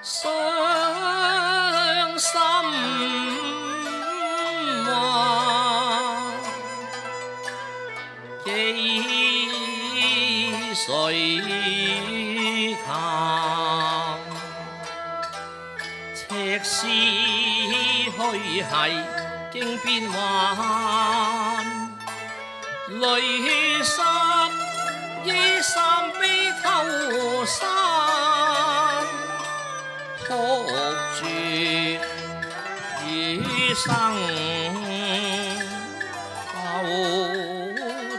傷心話寄誰談？赤絲虛繫經變幻，淚濕衣衫悲偷山。哭絕餘生，浮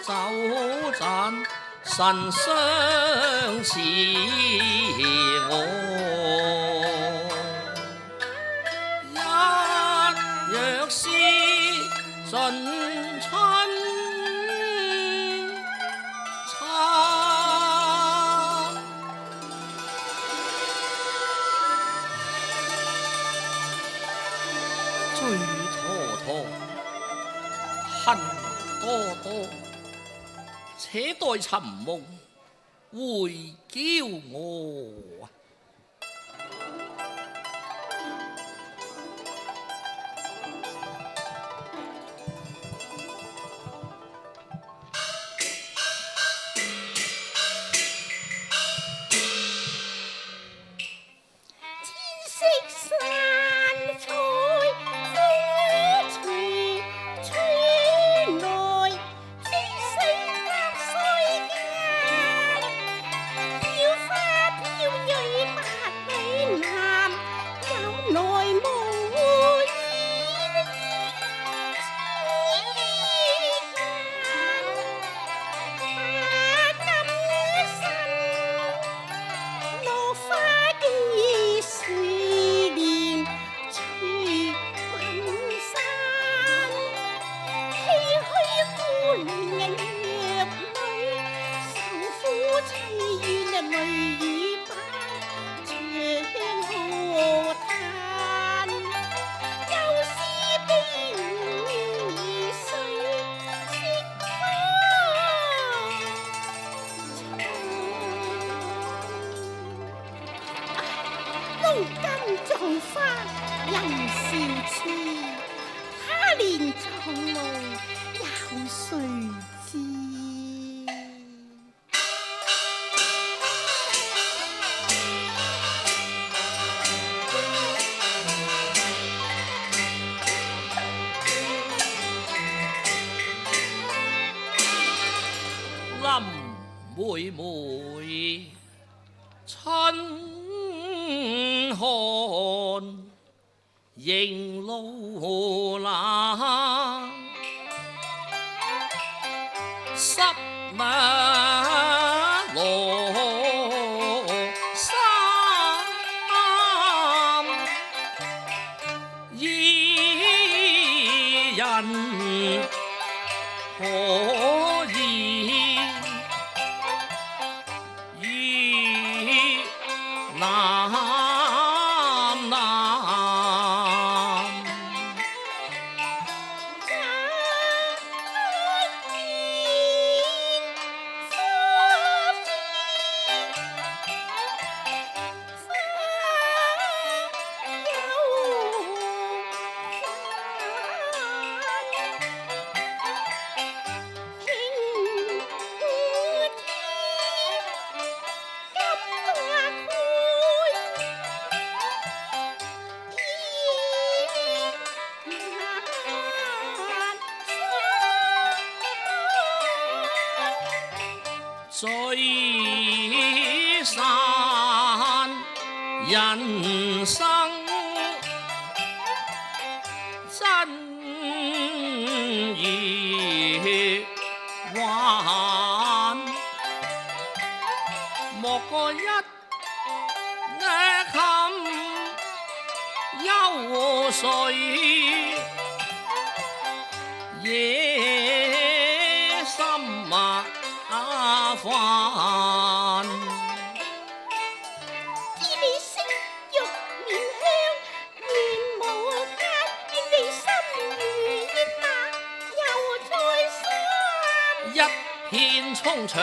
酒盞，神相似我。一若是盡春餐。醉蹉跎，恨多多，且待尋夢回嬌我。金葬花人笑痴，他年長路有誰知？林妹妹春寒迎路冷，濕馬羅衫，二人可以於南南。醉山人生真易玩，莫過一襟憂緒，野心麻煩。見你色玉面香，願無間，願你心如熱白，又再生。一片衷腸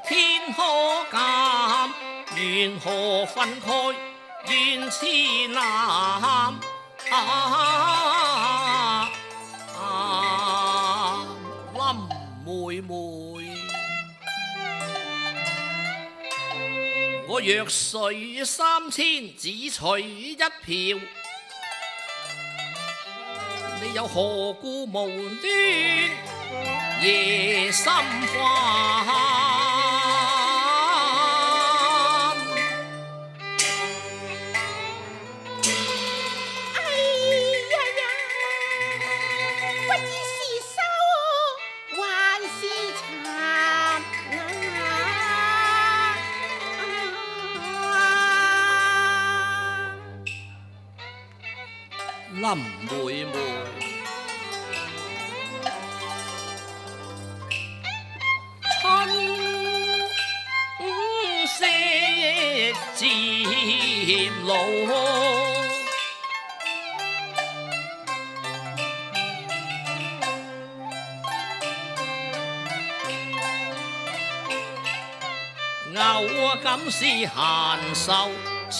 天可鑑，緣何分開願痴男。林妹妹，我若水3000只取一瓢，你又何故無端夜心煩？林妹妹，春色漸老，偶感是閒愁千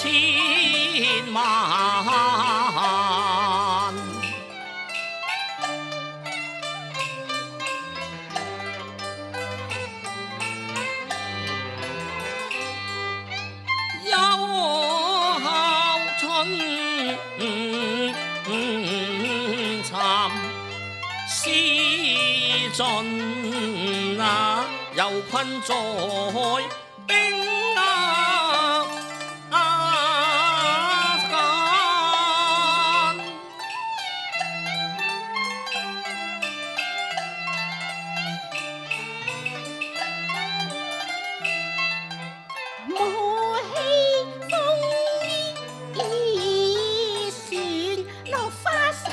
萬。思盡啊，又困在冰間。莫欺風衣船落花愁。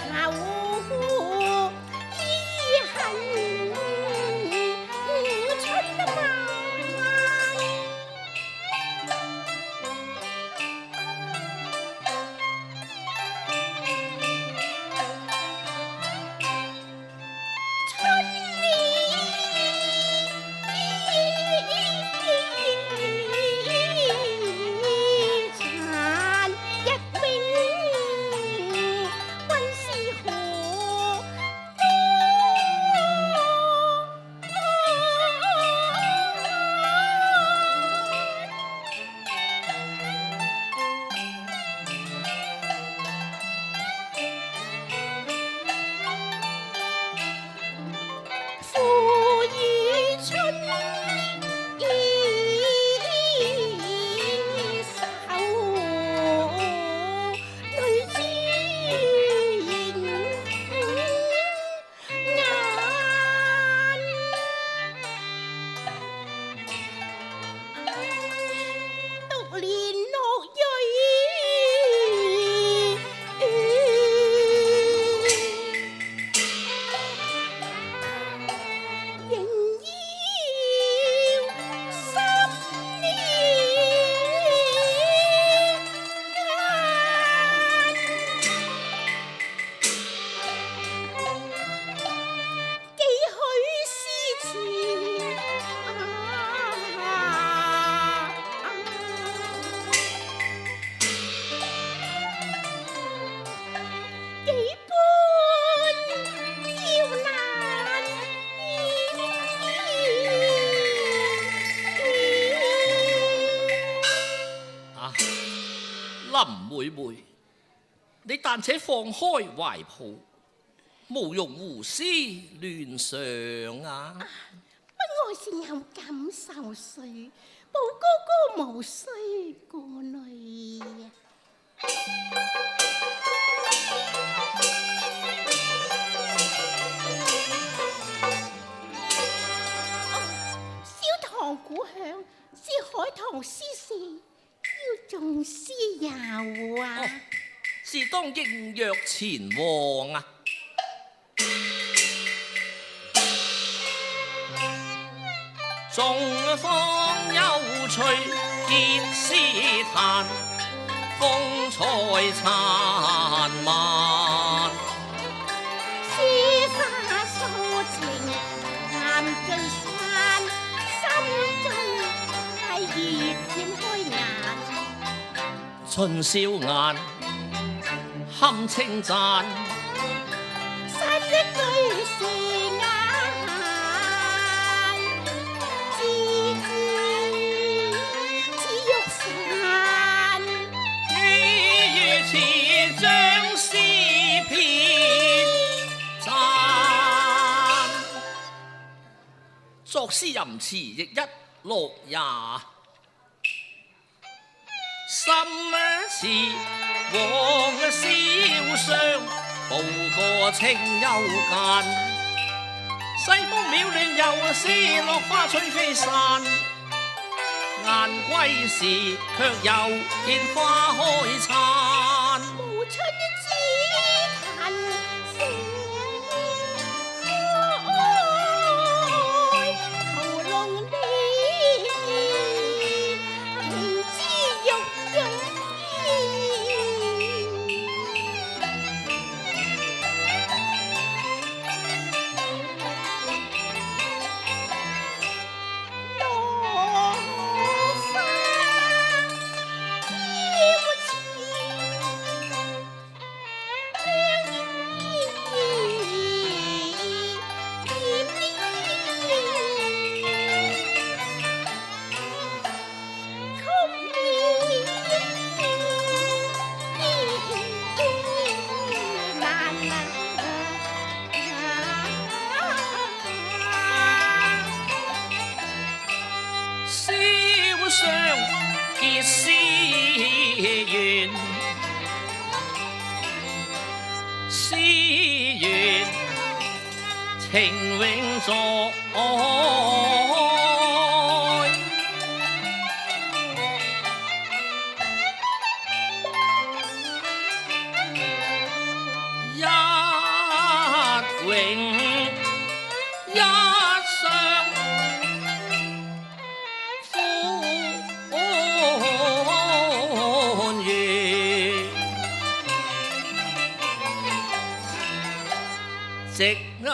林妹妹，你但且放開懷抱，無用胡思亂想啊！不愛是有感受碎，無哥哥無需過慮。何施捨，要重施有啊！哦，是當應約前往啊！眾芳幽翠見詩壇，風采燦漫。詩花素情談盡散，心中太熱漸開眼。盡笑顏堪稱讚，新一句是眼，字字似玉傘。你如似將詩篇讚，作詩吟詞亦一樂也。心似往瀟湘，步過清幽間。西風渺亂又是落花吹飛散，雁歸時卻又見花開燦。無春只嘆成愛，屠龍烈焰，情之欲盡。結詩緣，詩緣情永在。一永一雙。夕啊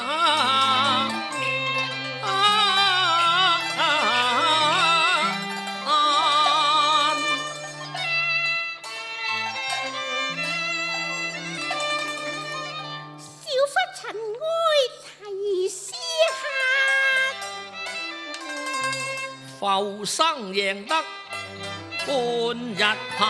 小忽塵埃提詩客，浮生贏得半日閒。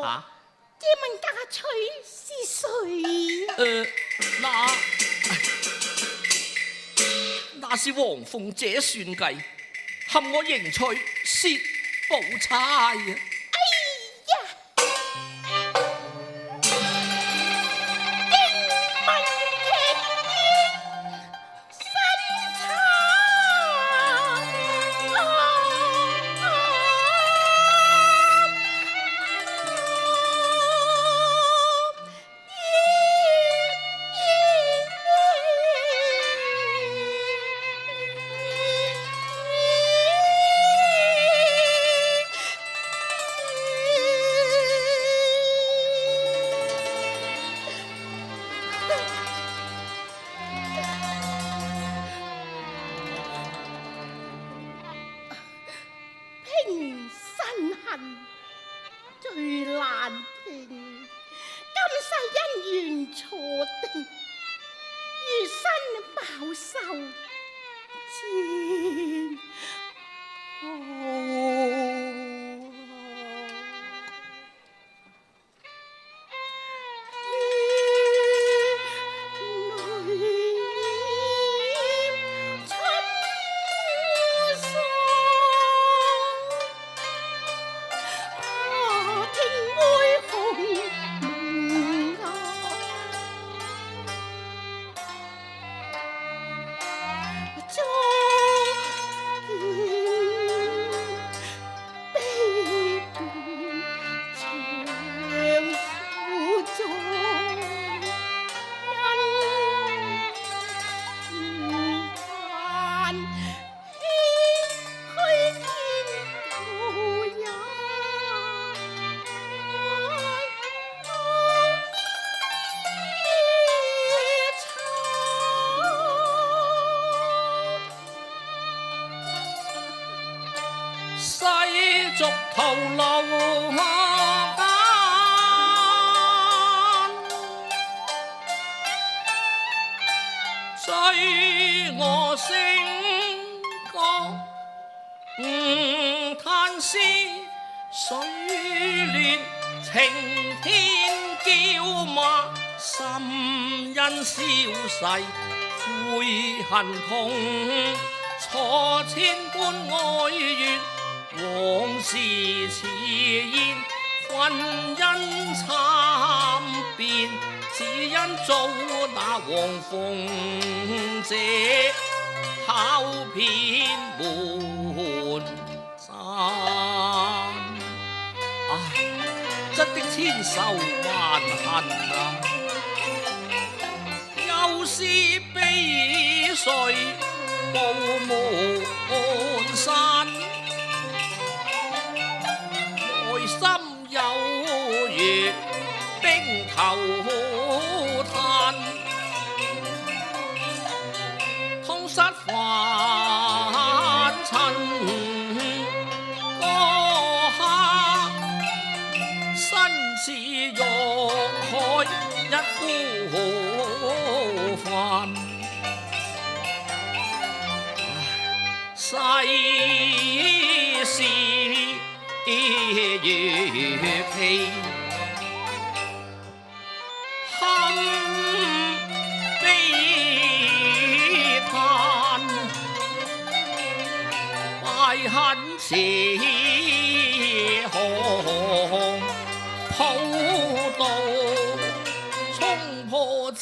啊！借問嫁娶是誰？那是黃鳳姐算計，陷我迎娶薛寶釵啊！最難平，今世姻緣錯定，餘生飽受煎熬。淚世俗徒勞間，醉我聲覺嘆息，水亂晴天驕罵，心因消逝悔恨痛，錯千般愛怨。往事似煙，婚姻參變，只因遭那黃鳳姐巧騙瞞讚。唉，真的千愁萬恨啊！又是悲緒布滿山。內心有如冰頭炭，痛失凡塵嗰刻，身似玉海一孤帆。世事如期，堪悲嘆，懷恨似河抱道，衝破這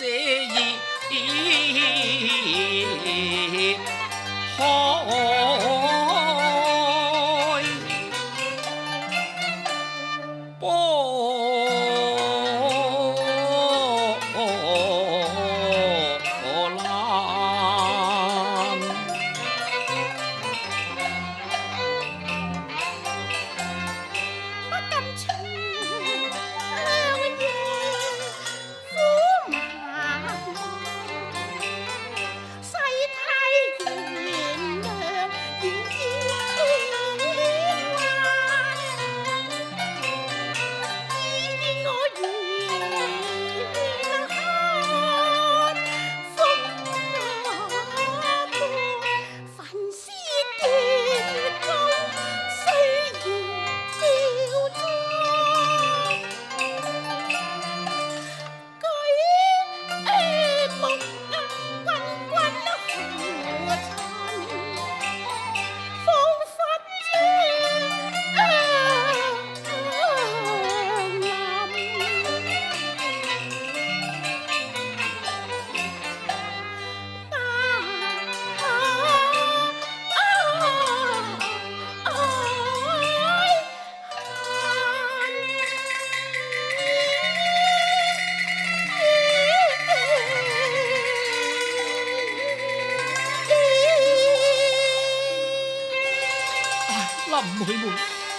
林妹妹，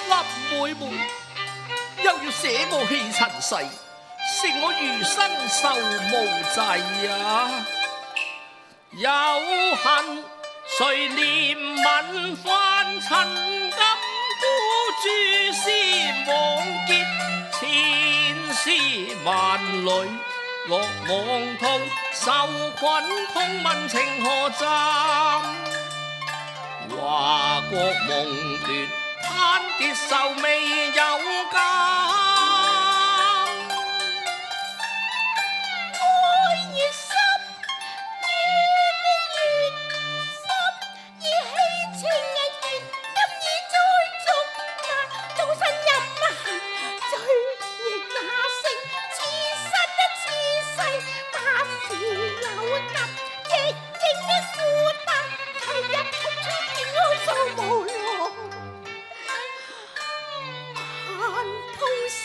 林妹妹，又要捨我棄塵世，剩我餘生受無濟啊！有恨誰憐憫凡塵金孤注絲網結，千絲萬縷落網途，受困痛問情何暫？華國夢斷，攤跌愁未有減。愛越深，怨越深，意氣情越任意追逐那終身任恨，追憶那聲此生此世，百事有得，亦應的負擔，提入痛出便哀訴無路，恨痛惜。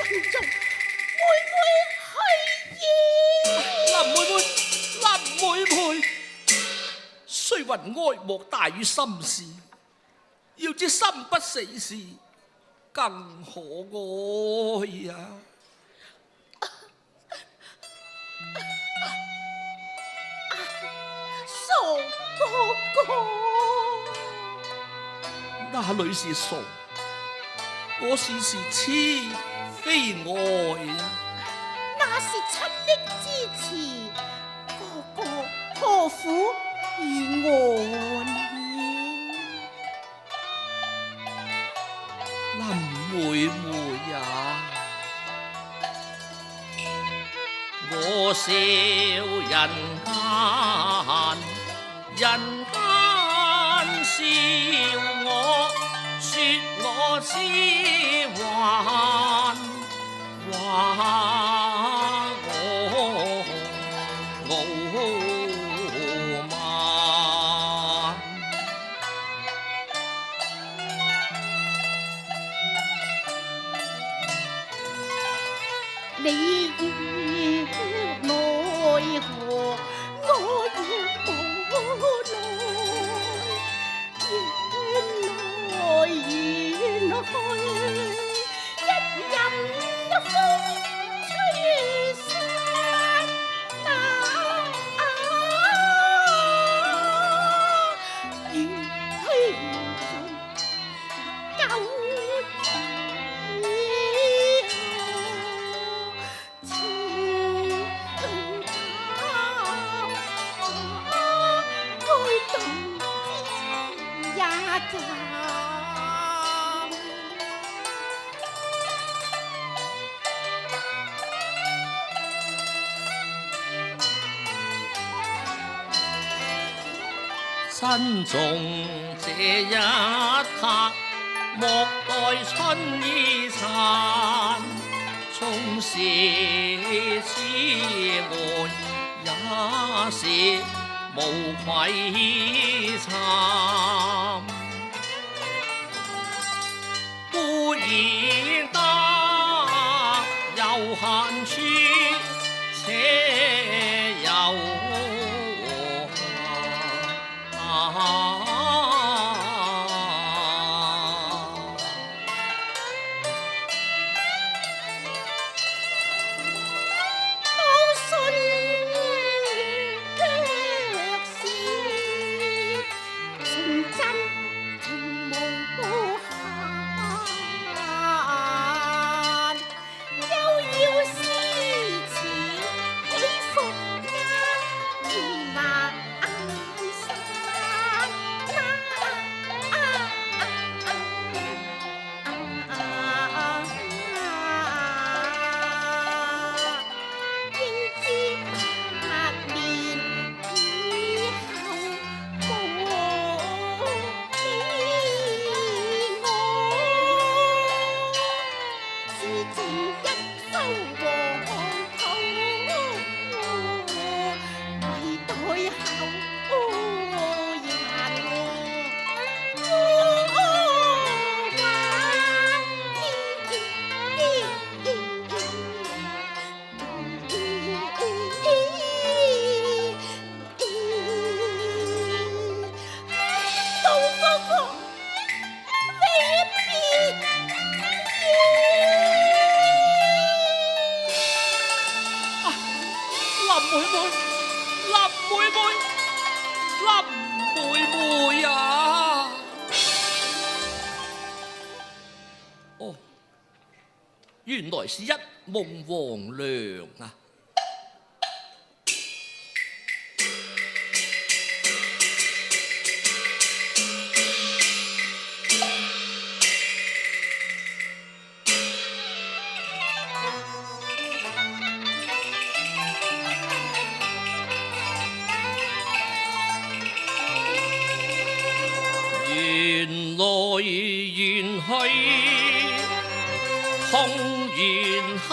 做妹妹去矣。林妹妹，林妹妹，雖云哀莫大於心事，要知生不死時更可愛呀！傻哥哥，那裏是傻，我是痴，非愛呀！那是親昵之詞，哥哥何苦以我呢？林妹妹呀，我笑人間，人間笑我，說我痴幻，話我傲慢。你若奈何，我若無奈，緣來緣去，一任風吹散那緣去盡舊珍重這一刻，莫待春意殘。縱是痴愛，也是無愧慚。固然得有閒處，且有原來是一夢黃粱啊！緣來緣去，空緣慳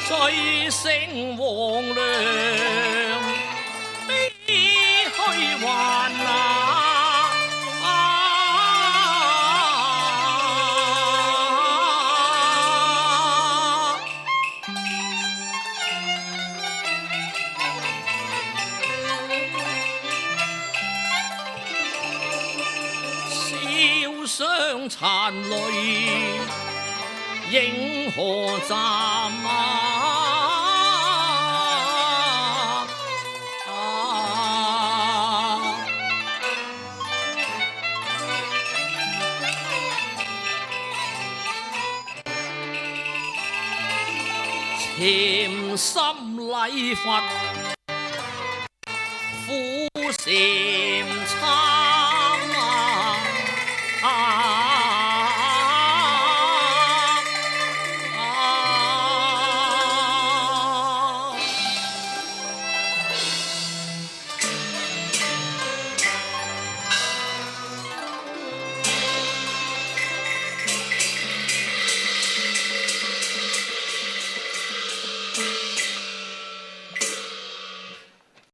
追星黃粱，悲虛幻笑雙殘淚，影何暫潛心禮佛，苦蛇